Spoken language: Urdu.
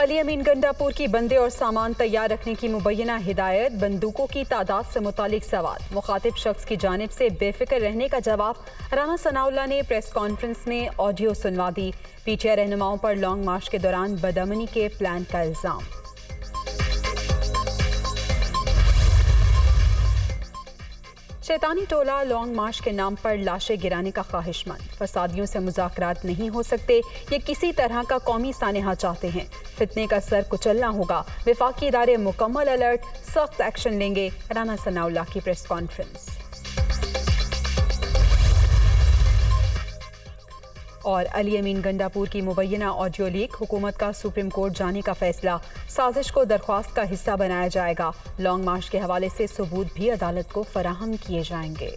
علی امین گنڈاپور کی بندے اور سامان تیار رکھنے کی مبینہ ہدایت، بندوقوں کی تعداد سے متعلق سوال، مخاطب شخص کی جانب سے بے فکر رہنے کا جواب۔ رانا ثناءاللہ نے پریس کانفرنس میں آڈیو سنوا دی۔ پی ٹی آئی رہنماؤں پر لانگ مارچ کے دوران بدامنی کے پلان کا الزام۔ شیطانی ٹولہ لانگ مارچ کے نام پر لاشیں گرانے کا خواہش مند، فسادیوں سے مذاکرات نہیں ہو سکتے، یہ کسی طرح کا قومی سانحہ چاہتے ہیں، فتنے کا سر کچلنا ہوگا، وفاقی ادارے مکمل الرٹ، سخت ایکشن لیں گے۔ رانا ثناءاللہ کی پریس کانفرنس۔ اور علی امین گنڈاپور کی مبینہ آڈیو لیک، حکومت کا سپریم کورٹ جانے کا فیصلہ، سازش کو درخواست کا حصہ بنایا جائے گا، لانگ مارچ کے حوالے سے ثبوت بھی عدالت کو فراہم کیے جائیں گے۔